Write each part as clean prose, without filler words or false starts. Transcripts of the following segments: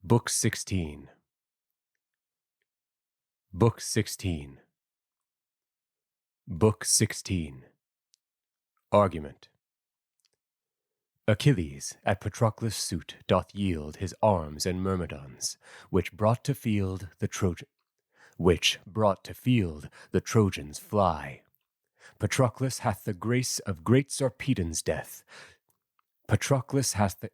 Book 16. Book 16. Book 16. Argument. Achilles at Patroclus' suit doth yield his arms and myrmidons, which brought to field the Trojans fly. Patroclus hath the grace of great Sarpedon's death. Patroclus hath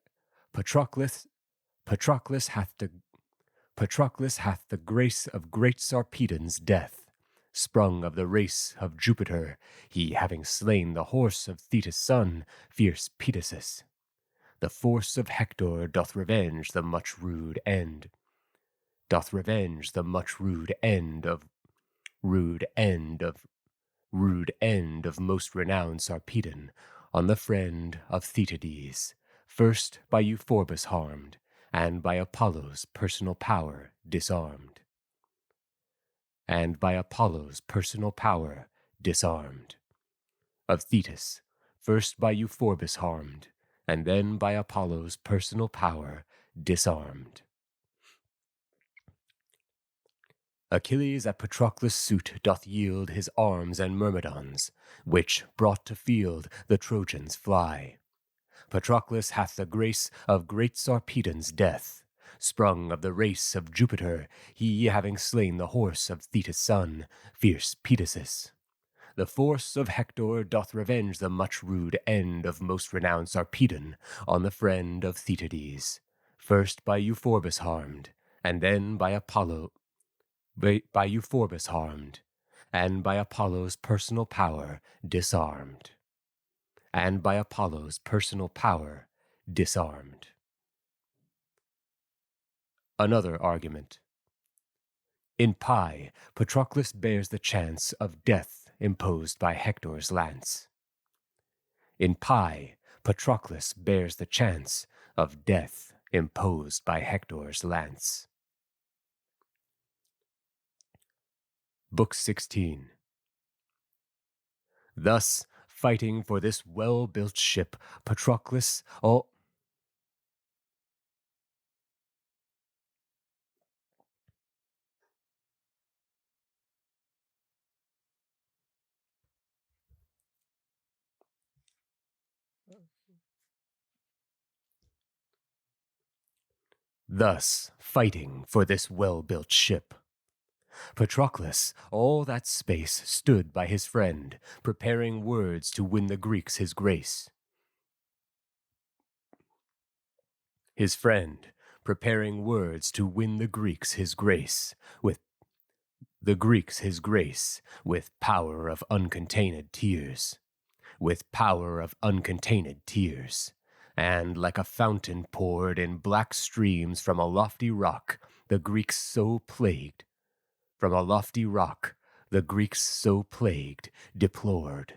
the grace of great Sarpedon's death, sprung of the race of Jupiter, he having slain the horse of Thetis' son, fierce Pedasus. The force of Hector doth revenge the much rude end of most renowned Sarpedon on the friend of Thetydes, first by Euphorbus harmed, and by Apollo's personal power disarmed. Of Thetis, first by Euphorbus harmed, and then by Apollo's personal power disarmed. Achilles at Patroclus' suit doth yield his arms and myrmidons, which, brought to field, the Trojans fly. Patroclus hath the grace of great Sarpedon's death, sprung of the race of Jupiter, he having slain the horse of Thetis' son, fierce Pedasus. The force of Hector doth revenge the much rude end of most renowned Sarpedon on the friend of Thetydes, first by Euphorbus harmed, and then by Euphorbus harmed, and by Apollo's personal power disarmed. Another argument. In Pi, Patroclus bears the chance of death imposed by Hector's lance. Book 16. Thus, fighting for this well-built ship, Patroclus Patroclus, all that space, stood by his friend, preparing words to win the Greeks his grace. With power of uncontained tears. And like a fountain poured in black streams from a lofty rock, the Greeks so plagued, deplored.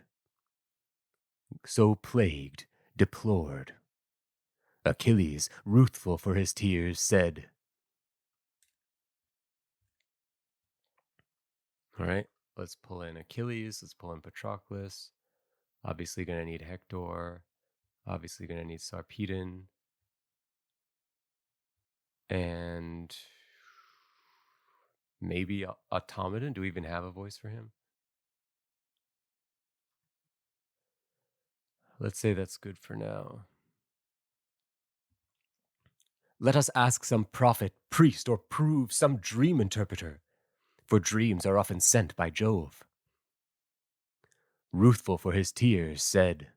Achilles, ruthful for his tears, said, all right, let's pull in Achilles, let's pull in Patroclus. Obviously going to need Hector. Obviously going to need Sarpedon. And maybe Automaton. Do we even have a voice for him? Let's say that's good for now. Let us ask some prophet, priest, or prove some dream interpreter, for dreams are often sent by Jove. Ruthful for his tears, said,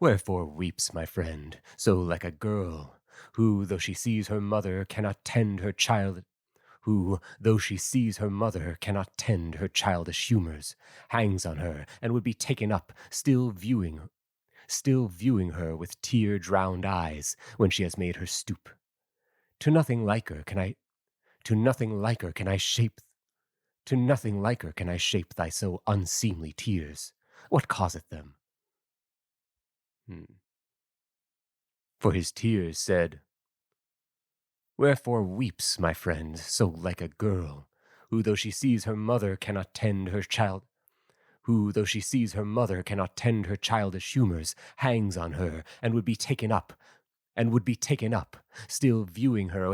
Wherefore weeps my friend, so like a girl, who, though she sees her mother, cannot tend her childish humours, hangs on her, and would be taken up, still viewing her with tear-drowned eyes, when she has made her stoop. To nothing liker can I shape thy so unseemly tears. What causeth them? For his tears said, Wherefore weeps my friend, so like a girl, who though she sees her mother cannot tend her childish humours, hangs on her, and would be taken up, still viewing her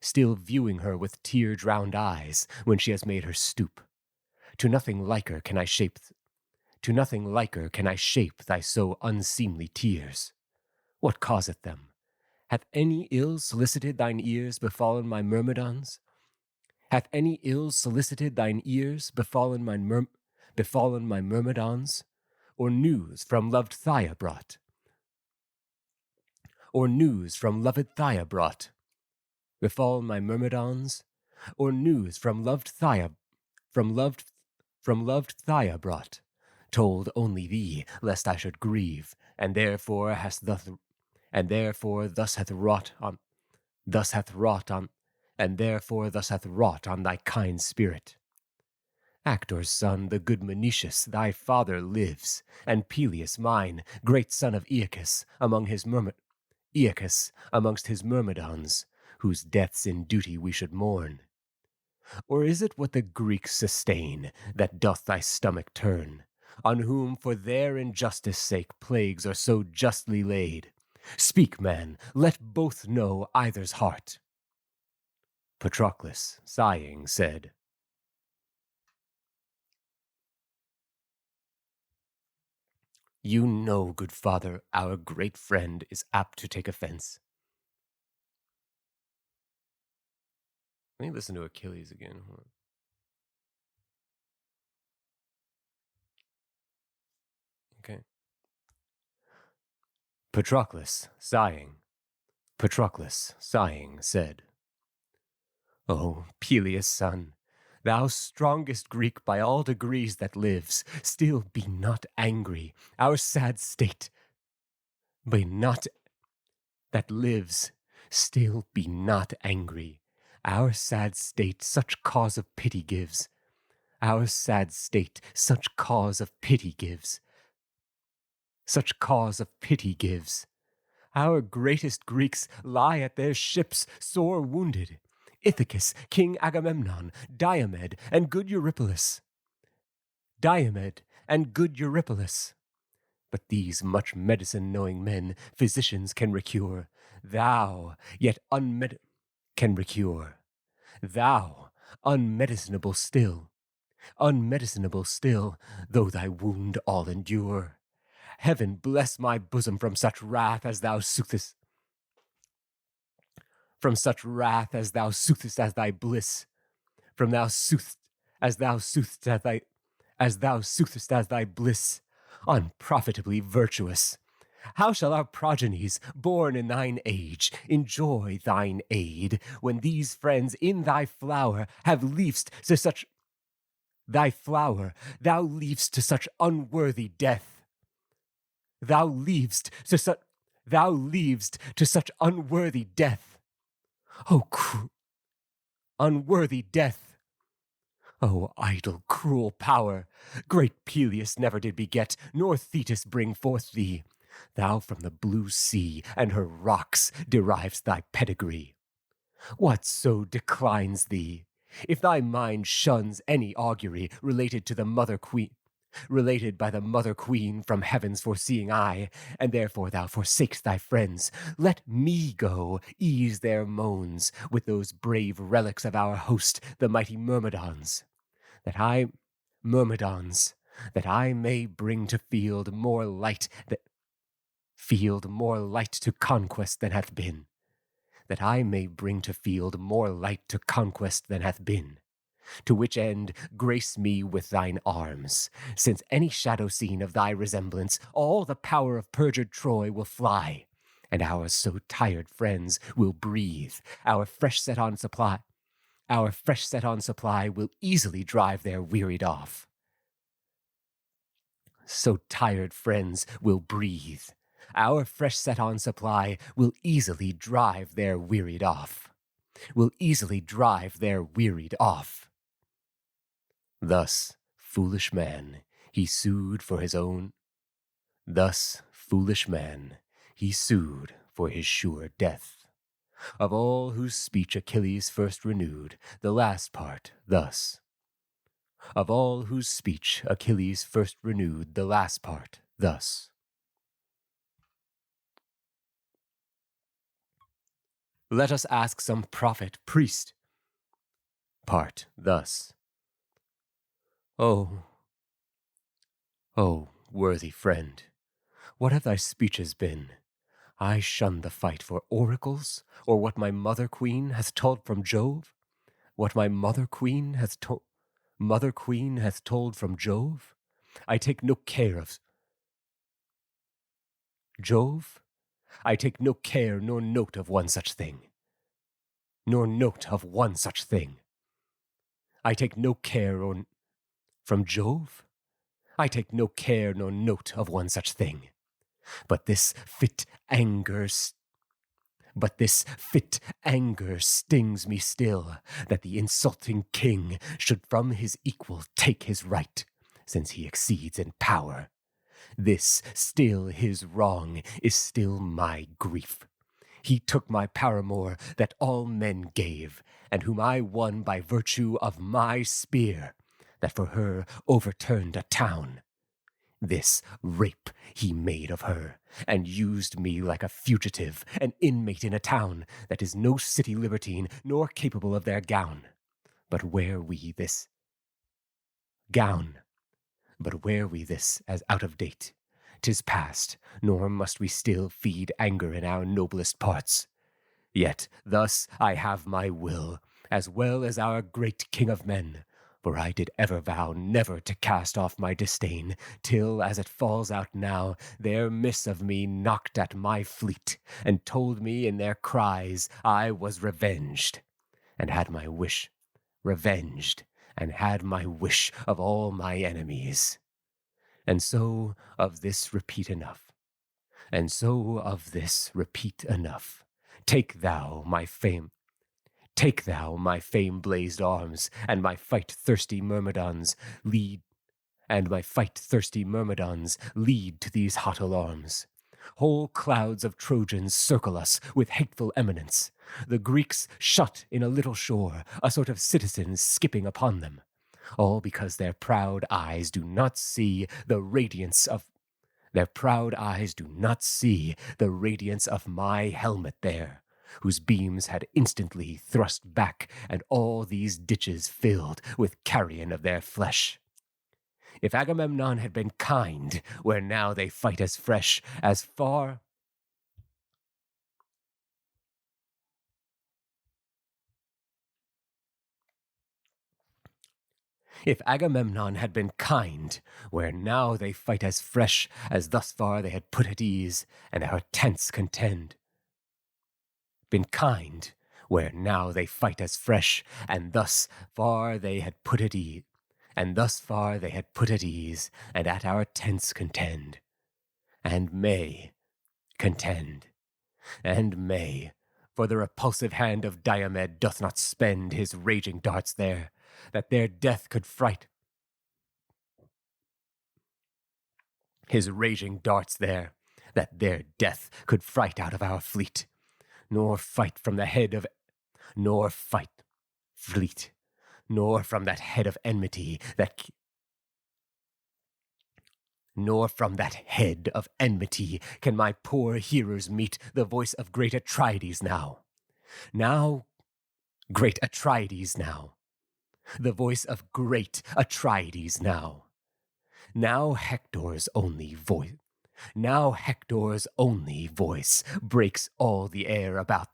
still viewing her with tear-drowned eyes when she has made her stoop. To nothing liker can I shape thy so unseemly tears. What causeth them? Hath any ill solicited thine ears befallen my myrmidons? Hath any ill solicited thine ears befallen my myrmidons? Or news from loved Thia brought? Or news from loved Thia brought? Befallen my myrmidons? Or news from loved Thia brought? Told only thee, lest I should grieve, and therefore thus hath wrought on thy kind spirit. Actor's son, the good Menetius, thy father, lives, and Peleus mine, great son of Aeacus, amongst his myrmidons, whose deaths in duty we should mourn. Or is it what the Greeks sustain, that doth thy stomach turn, on whom for their injustice sake plagues are so justly laid? Speak, man, let both know either's heart. Patroclus, sighing, said, You know, good father, our great friend is apt to take offense. Let me listen to Achilles again. Hold on. Okay. Patroclus, sighing, said, O Peleus' son, thou strongest Greek by all degrees that lives, still be not angry. Our sad state, that lives, still be not angry. Our sad state such cause of pity gives. Our sad state such cause of pity gives. Such cause of pity gives. Our greatest Greeks lie at their ships sore wounded. Ithacus, King Agamemnon, Diomed, and good Eurypylus. But these much medicine-knowing men, physicians can recure. Thou, yet can recure. Thou, unmedicinable still, though thy wound all endure. Heaven bless my bosom from such wrath as thou soothest. From such wrath as thou soothest as thy bliss. As thou soothest as thy bliss. Unprofitably virtuous. How shall our progenies, born in thine age, enjoy thine aid, when these friends in thy flower have leav'st to such unworthy death? Thou leav'st to such unworthy death. Unworthy death. O idle, cruel power, great Peleus never did beget, nor Thetis bring forth thee. Thou from the blue sea and her rocks derivest thy pedigree. What so declines thee? If thy mind shuns any augury related by the mother queen from heaven's foreseeing eye, and therefore thou forsakest thy friends, let me go ease their moans with those brave relics of our host, the mighty Myrmidons, that I may bring to field more light to conquest than hath been. That I may bring to field more light to conquest than hath been. To which end grace me with thine arms, since any shadow seen of thy resemblance, all the power of perjured Troy will fly, and our so tired friends will breathe. Our fresh set on supply will easily drive their wearied off. So tired friends will breathe. Our fresh set on supply will easily drive their wearied off. Thus, foolish man, he sued for his sure death. Of all whose speech Achilles first renewed, the last part thus. Let us ask some prophet, priest. Part thus. Oh, worthy friend, what have thy speeches been? I shun the fight for oracles, or what my mother queen hath told from Jove? What my mother queen hath told from Jove? I take no care of Jove? I take no care nor note of one such thing. I take no care from Jove? I take no care nor note of one such thing. But this fit anger stings me still, that the insulting king should from his equal take his right, since he exceeds in power. This still his wrong is still my grief. He took my paramour that all men gave, and whom I won by virtue of my spear, that for her overturned a town. This rape he made of her, and used me like a fugitive, an inmate in a town that is no city libertine, nor capable of their gown. But wear we this as out of date. 'Tis past, nor must we still feed anger in our noblest parts. Yet thus I have my will, as well as our great king of men, for I did ever vow never to cast off my disdain, till, as it falls out now, their miss of me knocked at my fleet, and told me in their cries I was revenged, and had my wish of all my enemies. And so of this repeat enough. Take thou my fame-blazed arms, and my fight-thirsty myrmidons lead to these hot alarms. Whole clouds of Trojans circle us with hateful eminence. The Greeks shut in a little shore, a sort of citizens skipping upon them. All because their proud eyes do not see the radiance of my helmet there, whose beams had instantly thrust back, and all these ditches filled with carrion of their flesh. If Agamemnon had been kind, where now they fight as fresh, as far If Agamemnon had been kind, where now they fight as fresh as thus far they had put at ease, and our tents contend. Been kind, where now they fight as fresh, and thus far they had put at ease, and at our tents contend, and may contend, and may, for the repulsive hand of Diomed doth not spend his raging darts there, that their death could fright. His raging darts there, that their death could fright out of our fleet, nor from that head of enmity can my poor hearers meet the voice of great Atrides now. The voice of great Atrides now. Now Hector's only voice breaks all the air about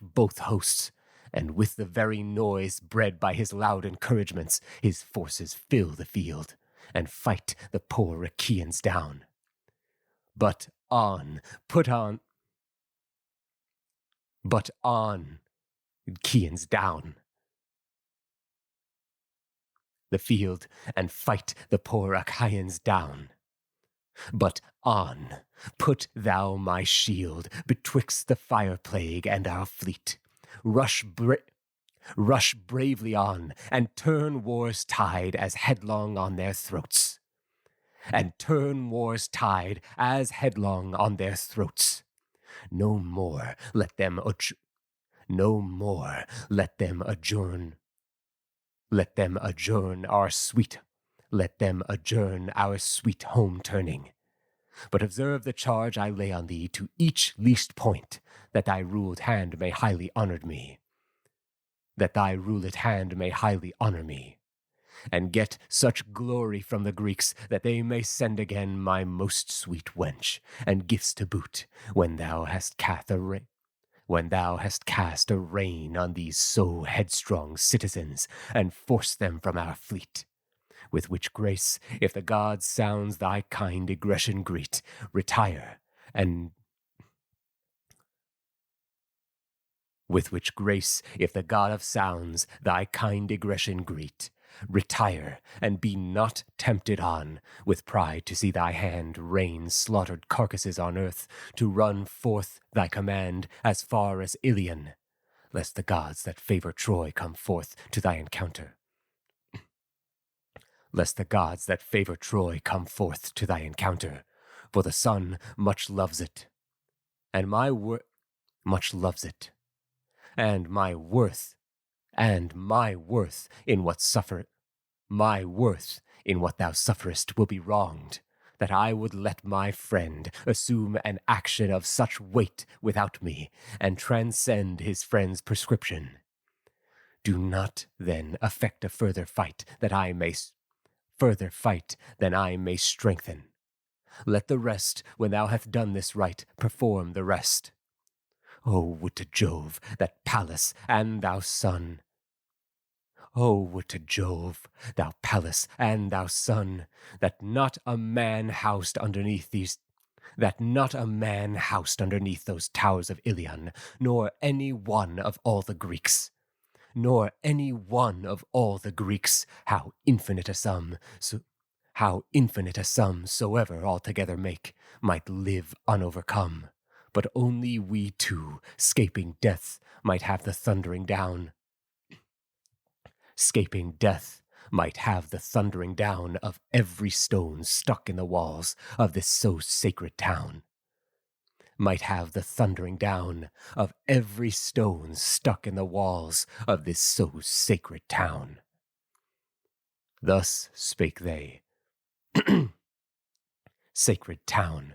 both hosts, and with the very noise bred by his loud encouragements, his forces fill the field, and fight the poor Achaeans down. But on, Achaeans down the field, and fight the poor Achaeans down. But on, put thou my shield betwixt the fire plague and our fleet. Rush bravely on, and turn war's tide as headlong on their throats. No more let them adjourn our sweet home turning. But observe the charge I lay on thee to each least point, that thy ruled hand may highly honor me. That thy ruled hand may highly honor me, and get such glory from the Greeks that they may send again my most sweet wench, and gifts to boot, when thou hast cast a rein on these so headstrong citizens, and forced them from our fleet. With which grace, if the god sounds thy kind aggression greet, retire, and with which grace, if the god of sounds thy kind aggression greet, retire, and be not tempted on with pride to see thy hand rain slaughtered carcasses on earth, to run forth thy command as far as Iliad, lest the gods that favor Troy come forth to thy encounter. Lest the gods that favor Troy come forth to thy encounter, for the sun much loves it, and much loves it, and my worth in what thou sufferest will be wronged, that I would let my friend assume an action of such weight without me, and transcend his friend's prescription. Do not then affect a further fight than I may strengthen. Let the rest, when thou hast done this right, perform the rest. O would to Jove that Pallas and thou son, that not a man housed underneath those towers of Ilion, nor any one of all the Greeks, how infinite a sum soever altogether make, might live unovercome. But only we two, scaping death, might have the thundering down of every stone stuck in the walls of this so sacred town. Thus spake they. Sacred town.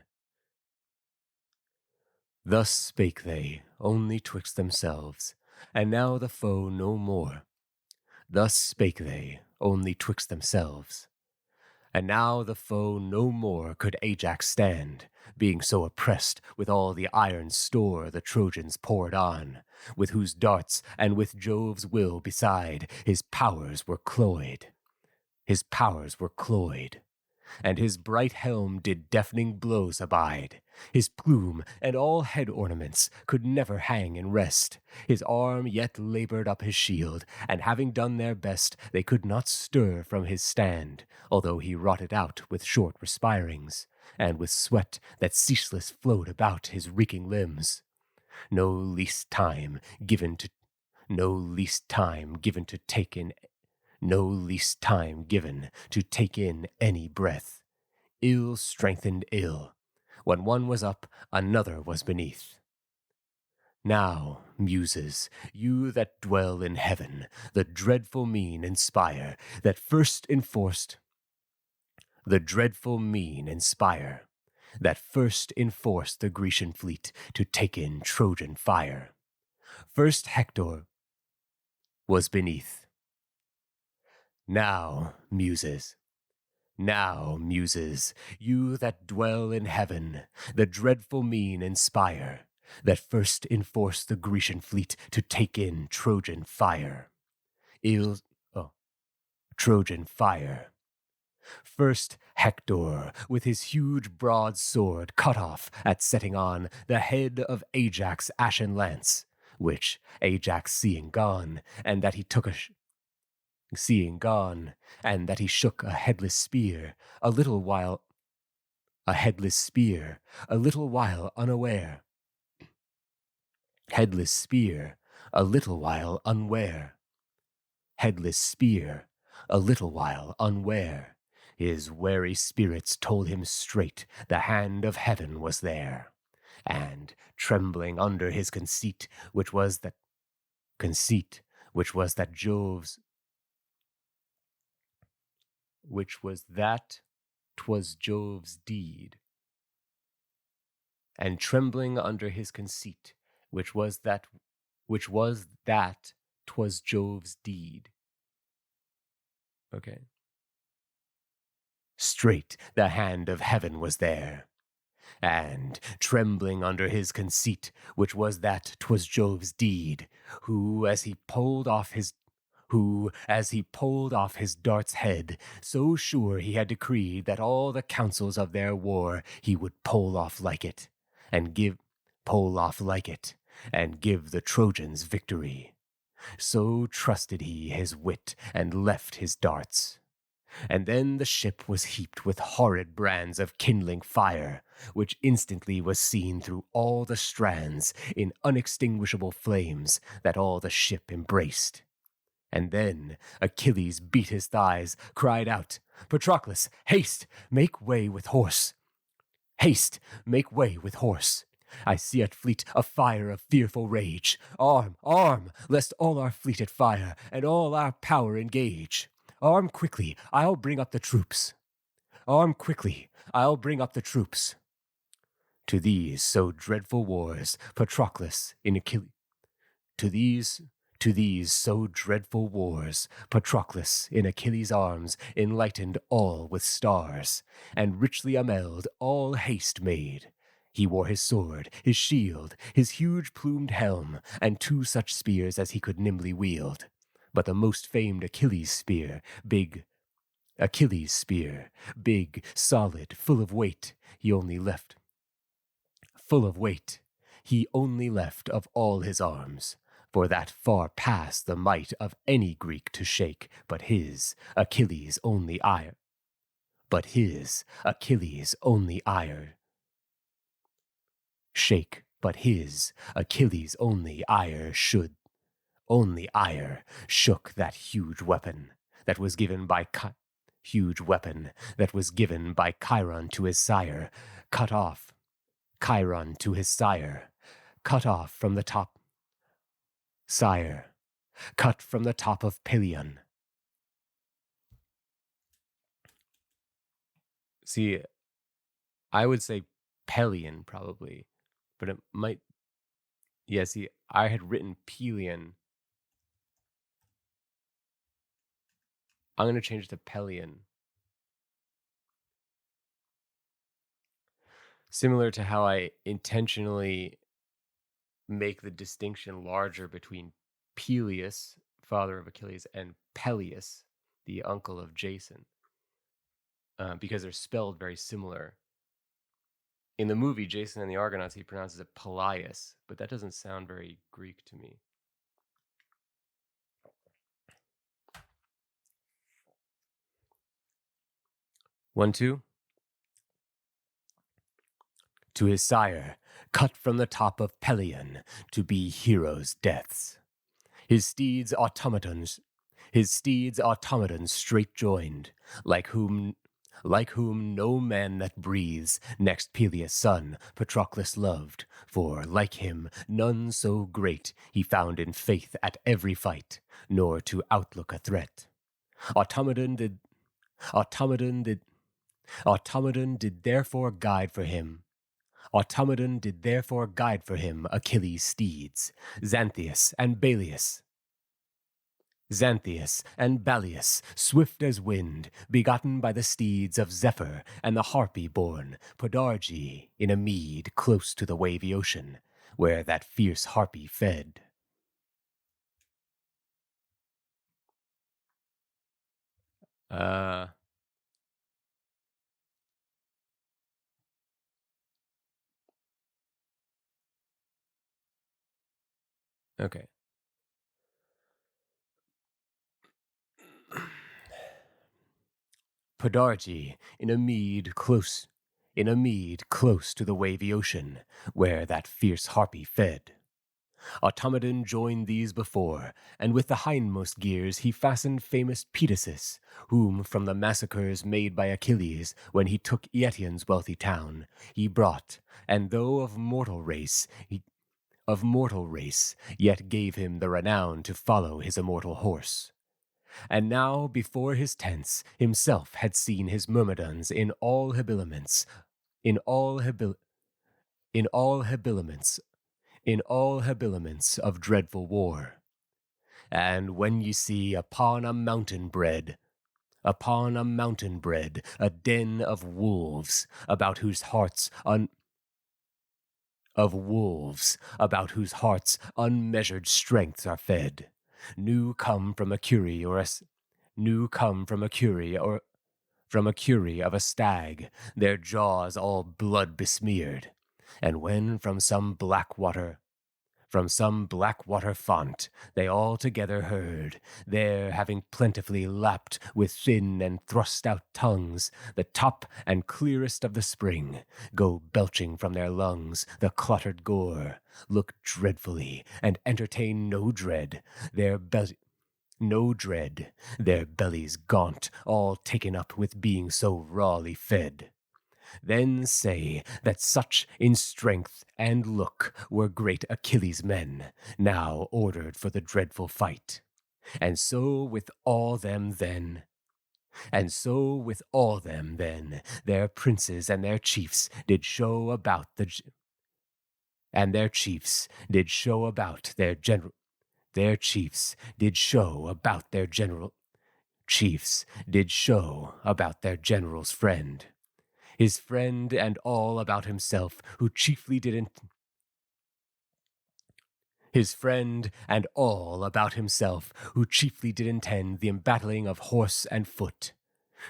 Thus spake they, only twixt themselves, and now the foe no more. Thus spake they, only twixt themselves, and now the foe no more could Ajax stand, being so oppressed with all the iron store the Trojans poured on, with whose darts and with Jove's will beside his powers were cloyed. And his bright helm did deafening blows abide. His plume and all head ornaments could never hang in rest. His arm yet labored up his shield, and having done their best, they could not stir from his stand, although he wrought it out with short respirings, and with sweat that ceaseless flowed about his reeking limbs. No least time given to take in any breath. Ill strengthened ill. When one was up, another was beneath. Now, muses, you that dwell in heaven, the dreadful mien inspire, that first enforced the Grecian fleet to take in Trojan fire. First Hector was beneath. Now, muses, you that dwell in heaven, the dreadful mien inspire, that first enforce the Grecian fleet to take in Trojan fire. Trojan fire. First Hector, with his huge broad sword, cut off, at setting on, the head of Ajax' ashen lance, which Ajax seeing gone, and that he shook a headless spear, a little while unaware. Headless spear, a little while unware. His wary spirits told him straight the hand of heaven was there, and trembling under his conceit, which was that Jove's 'twas Jove's deed, and trembling under his conceit, which was that 'twas Jove's deed. Okay. Straight the hand of heaven was there, and trembling under his conceit, which was that 'twas Jove's deed, who, as he pulled off his dart's head, so sure he had decreed that all the counsels of their war he would pull off like it, and give the Trojans victory. So trusted he his wit and left his darts. And then the ship was heaped with horrid brands of kindling fire, which instantly was seen through all the strands in unextinguishable flames that all the ship embraced. And then Achilles beat his thighs, cried out, Patroclus, haste, make way with horse. Haste, make way with horse. I see at fleet a fire of fearful rage. Arm, arm, lest all our fleet at fire, and all our power engage. Arm quickly, I'll bring up the troops. Arm quickly, I'll bring up the troops. To these so dreadful wars, Patroclus in Achilles. To these so dreadful wars, Patroclus in Achilles' arms enlightened all with stars, and richly amelled all haste made. He wore his sword, his shield, his huge plumed helm, and 2 such spears as he could nimbly wield. But the most famed Achilles' spear, big, solid, full of weight, he only left of all his arms, for that far passed the might of any Greek to shake, but his Achilles' only ire. Shake, but his Achilles' only ire shook that huge weapon that was given by Chiron to his sire, cut off from the top. Cut from the top of Pelion. See, I would say Pelion probably, but it might. Yeah, see, I had written Pelion. I'm going to change it to Pelion. Similar to how I intentionally make the distinction larger between Peleus, father of Achilles, and Peleus, the uncle of Jason, because they're spelled very similar. In the movie Jason and the Argonauts, he pronounces it Pelias, but that doesn't sound very Greek to me. One, two. To his sire, cut from the top of Pelion, to be heroes' deaths. His steeds automatons straight joined, like whom no man that breathes next Peleus' son Patroclus loved, for like him none so great he found in faith at every fight, nor to outlook a threat. Automaton did therefore guide for him Achilles' steeds, Xanthias and Balius, swift as wind, begotten by the steeds of Zephyr and the harpy-born Podarge in a mead close to the wavy ocean, where that fierce harpy fed. Okay. Podarge in a mead close to the wavy ocean, where that fierce harpy fed. Automaton joined these before, and with the hindmost gears he fastened famous Pedasus, whom from the massacres made by Achilles when he took Eetion's wealthy town, he brought, and though of mortal race, yet gave him the renown to follow his immortal horse. And now before his tents himself had seen his myrmidons in all habiliments, in all habiliments of dreadful war. And when ye see upon a mountain bred, a den of wolves, about whose hearts unmeasured strengths are fed, new come from a curie of a stag, their jaws all blood besmeared, and when from some black water font they all together herd, there having plentifully lapped with thin and thrust out tongues the top and clearest of the spring, go belching from their lungs the cluttered gore, look dreadfully and entertain no dread, their bellies gaunt, all taken up with being so rawly fed. Then say that such in strength and look were great Achilles' men, now ordered for the dreadful fight. And so with all them then, their princes and their chiefs did show about their general's friend. His friend and all about himself, who chiefly did intend the embattling of horse and foot.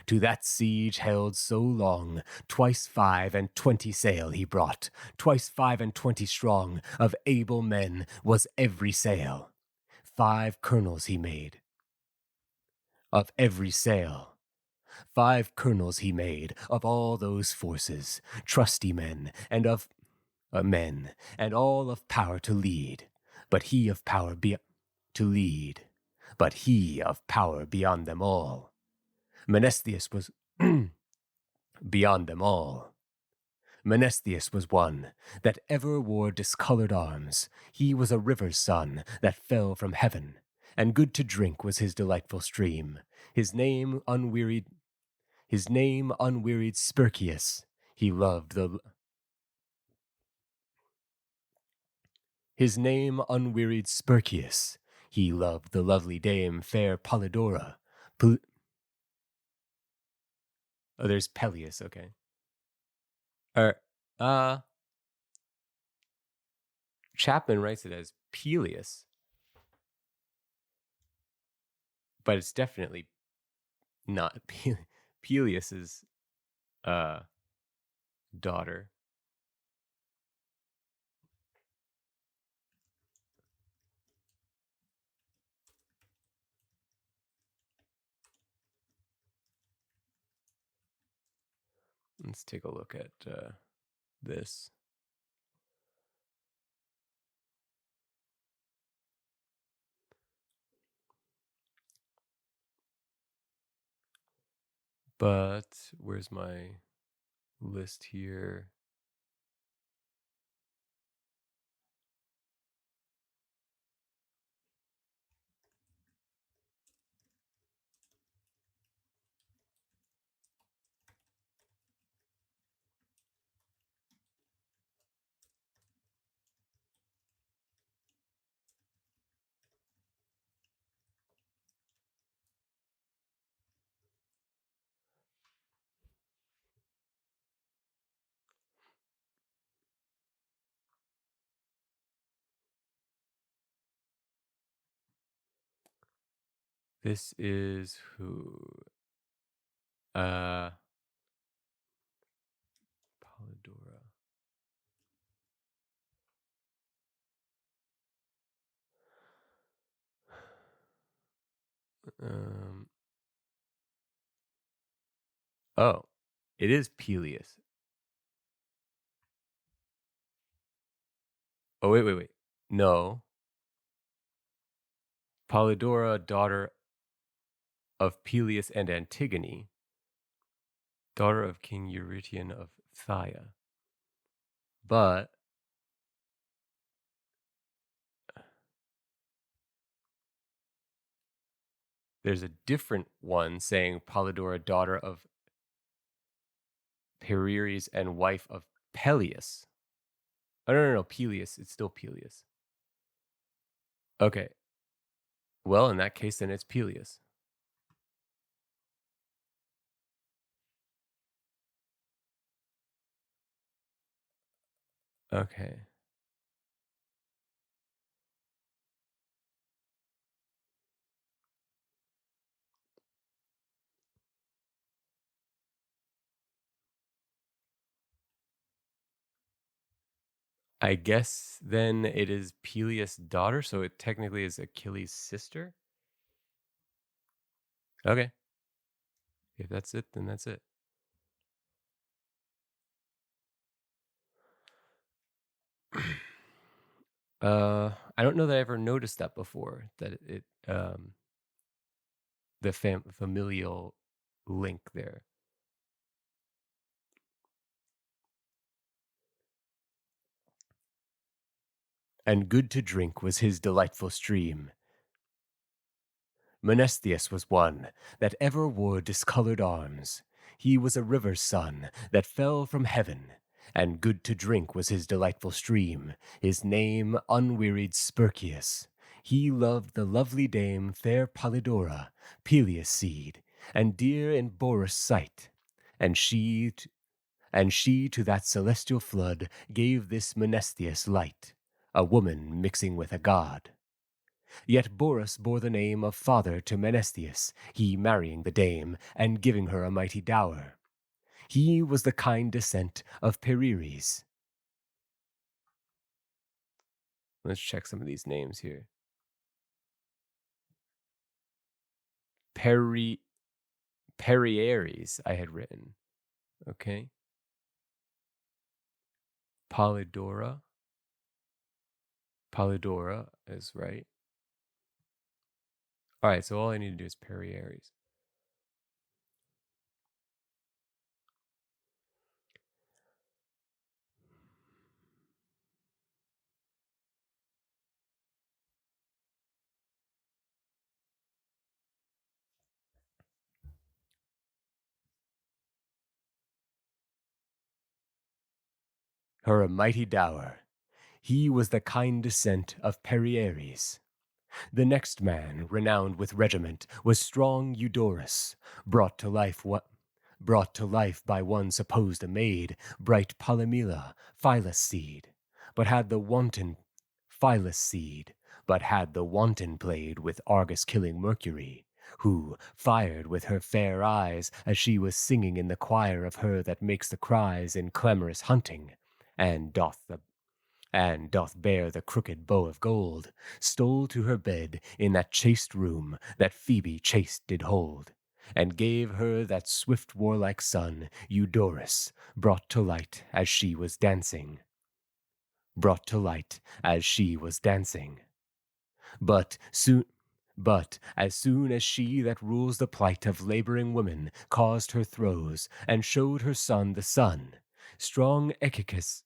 To that siege held so long, 25 sail he brought, 25 strong, of able men was every sail. 5 colonels he made of every sail. 5 colonels he made of all those forces, trusty men, and all of power to lead, but he of power beyond them all. Menesthius was beyond them all. Menesthius was one that ever wore discolored arms. He was a river's son that fell from heaven, and good to drink was his delightful stream. His name unwearied Sperchius. He loved the lovely dame fair Polydora. There's Peleus, okay. Chapman writes it as Peleus, but it's definitely not Peleus's daughter. Let's take a look at this. But where's my list here? This is who? Polydora. Oh, it is Peleus. Oh, wait. No. Polydora, daughter of Peleus and Antigone, daughter of King Eurytion of Phthia. But there's a different one saying Polydora, daughter of Pereres and wife of Peleus. Oh, no, Peleus. It's still Peleus. Okay. Well, in that case, then it's Peleus. Okay. I guess then it is Peleus' daughter, so it technically is Achilles' sister. Okay. If that's it, then that's it. I don't know that I ever noticed that before, that it the familial link there. And good to drink was his delightful stream. Menestheus was one that ever wore discolored arms. He was a river's son that fell from heaven, and good to drink was his delightful stream, his name unwearied Sperchius. He loved the lovely dame fair Polydora, Peleus' seed, and dear in Borus' sight, and she to that celestial flood gave this Menestheus light, a woman mixing with a god. Yet Borus bore the name of father to Menestheus, he marrying the dame, and giving her a mighty dower. He was the kind descent of Perieres. Let's check some of these names here. Perieres, I had written. Okay. Polydora. Polydora is right. All right, so all I need to do is Perieres. Her a mighty dower. He was the kind descent of Perieres. The next man, renowned with regiment, was strong Eudorus, brought to life by one supposed a maid, bright Polymela, Phyllis seed, but had the wanton played with Argus-killing Mercury, who, fired with her fair eyes, as she was singing in the choir of her that makes the cries in clamorous hunting, and doth bear the crooked bow of gold, stole to her bed in that chaste room that Phoebe chaste did hold, and gave her that swift warlike son, Eudorus, brought to light as she was dancing. But as soon as she that rules the plight of laboring women caused her throes, and showed her son the sun, strong Echechius,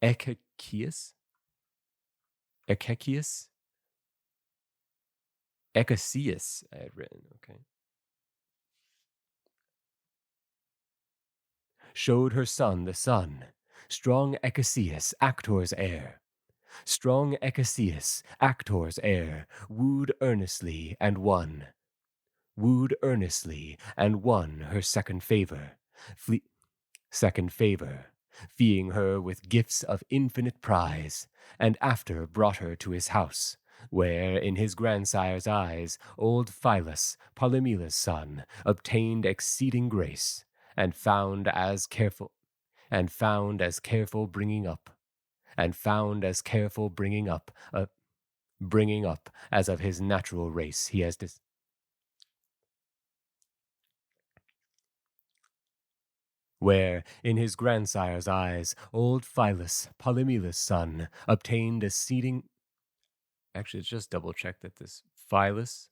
Echechius, I had written, okay. Showed her son the sun, strong Echechius, actor's heir. Strong Echechius, actor's heir, wooed earnestly and won her second favor, feeing her with gifts of infinite prize, and after brought her to his house, where in his grandsire's eyes old Phyllis, Polymela's son, obtained exceeding grace, and found as careful bringing up as of his natural race he has where in his grandsire's eyes old Phyllis, Polymela's son, obtained exceeding. Actually, let's just double check that this Phyllis,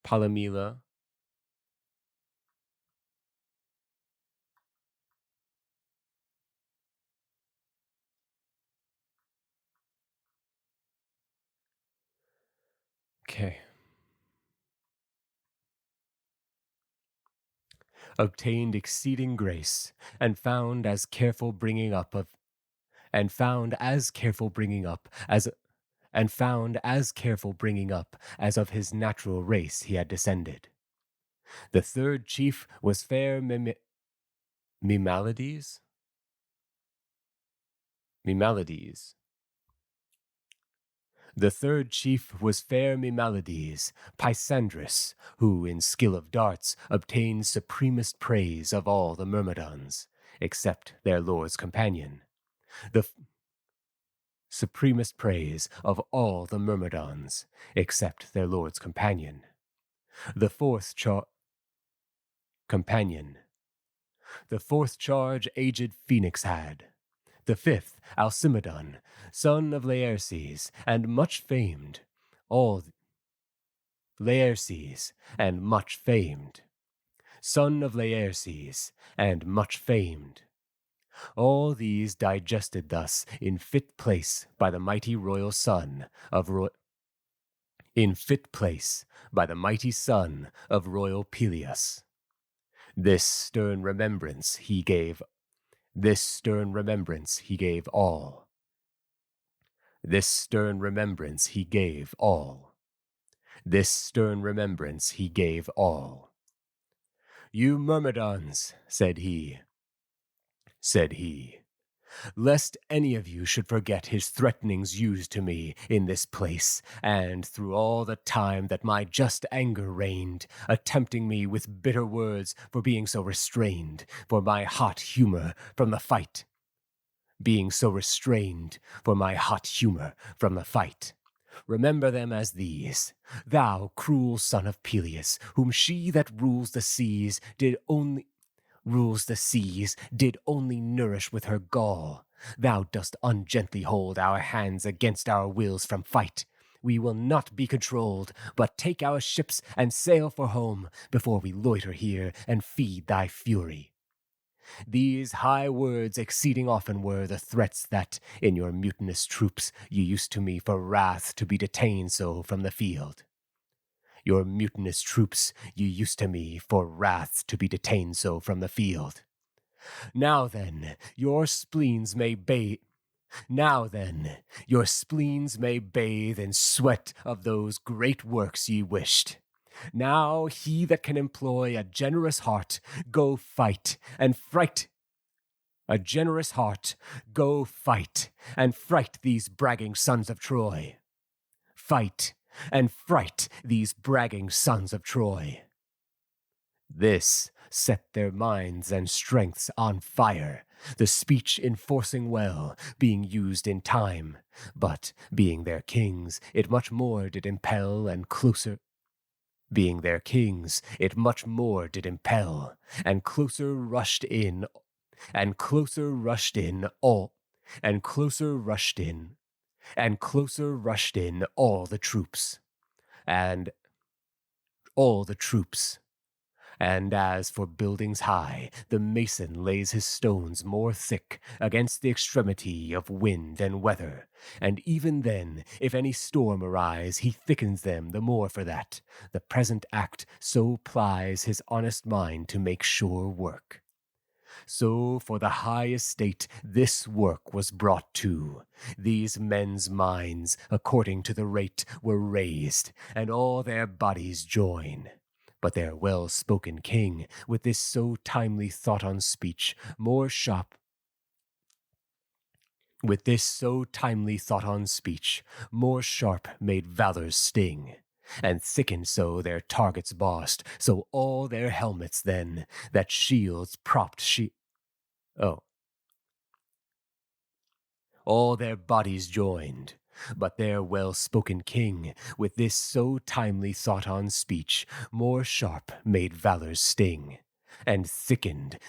Polymela, okay. obtained exceeding grace, and found as careful bringing up of and found as careful bringing up as of his natural race he had descended. The third chief was fair Mimalides. The third chief was fair Mimalides, Pysandrus, who in skill of darts obtained supremest praise of all the Myrmidons, except their lord's companion. Supremest praise of all the Myrmidons, except their lord's companion. The fourth charge aged Phoenix had. The fifth, Alcimedon, son of Laerces, and much famed. Son of Laerces, and much famed. All these digested thus in fit place by the mighty royal son of royal Peleus. This stern remembrance he gave all. You Myrmidons, said he, lest any of you should forget his threatenings used to me in this place, and through all the time that my just anger reigned, attempting me with bitter words for being so restrained for my hot humor from the fight. Remember them as these. Thou cruel son of Peleus, whom she that rules the seas did only nourish with her gall. Thou dost ungently hold our hands against our wills from fight. We will not be controlled, but take our ships and sail for home before we loiter here and feed thy fury. These high words exceeding often were the threats that, in your mutinous troops, you used to me for wrath to be detained so from the field. Now then, your spleens may bathe in sweat of those great works ye wished. Now he that can employ a generous heart, go fight and fright these bragging sons of Troy. This set their minds and strengths on fire, the speech enforcing well, being used in time, but being their kings, it much more did impel and closer rushed in all the troops. And as for buildings high, the mason lays his stones more thick against the extremity of wind and weather, and even then, if any storm arise, he thickens them the more for that. The present act so plies his honest mind to make sure work. So for the high estate this work was brought to. These men's minds, according to the rate, were raised, and all their bodies join. But their well-spoken king, with this so timely thought on speech, more sharp made valor's sting, and thickened so their targets bossed, so all their helmets then, that shields propped all their bodies joined. But their well-spoken king, with this so timely thought on speech, more sharp made valor's sting, and thickened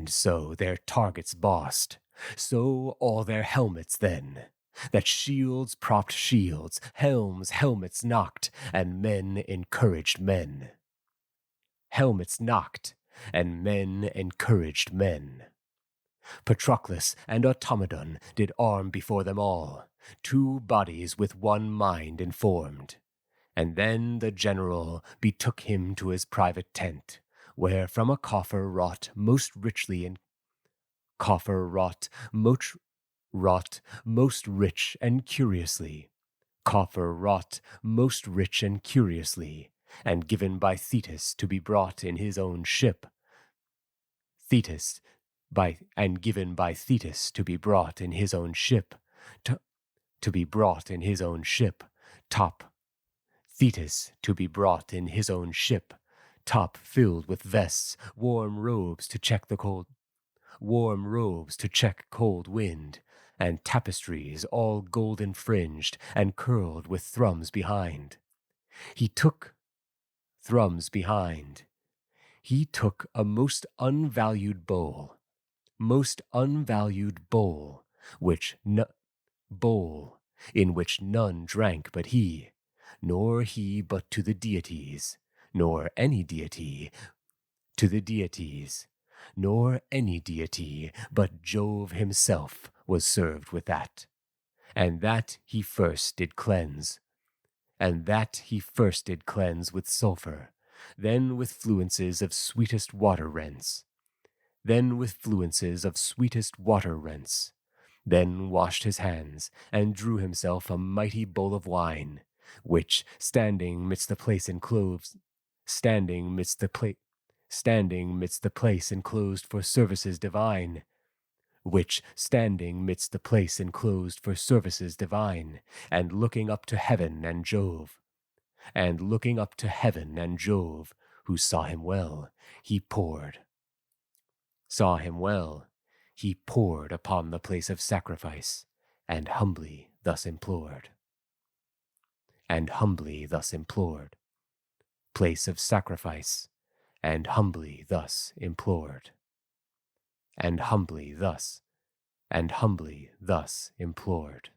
so their targets bossed, so all their helmets then, that shields propped shields, helmets knocked, and men encouraged men. Patroclus and Automedon did arm before them all, two bodies with one mind informed. And then the general betook him to his private tent, where from a coffer wrought most richly in most rich and curiously, and given by Thetis to be brought in his own ship, top filled with vests, warm robes to check cold wind, and tapestries all golden fringed and curled with thrums behind. He took a most unvalued bowl, in which none drank but he, nor he but to the deities, nor any deity but Jove himself was served with that, and that he first did cleanse with sulphur, then with fluences of sweetest water rents, then washed his hands, and drew himself a mighty bowl of wine, which, standing midst the place enclosed for services divine, and looking up to heaven and Jove, who saw him well, he poured upon the place of sacrifice, and humbly thus implored. Place of sacrifice, and humbly thus implored. And humbly thus implored.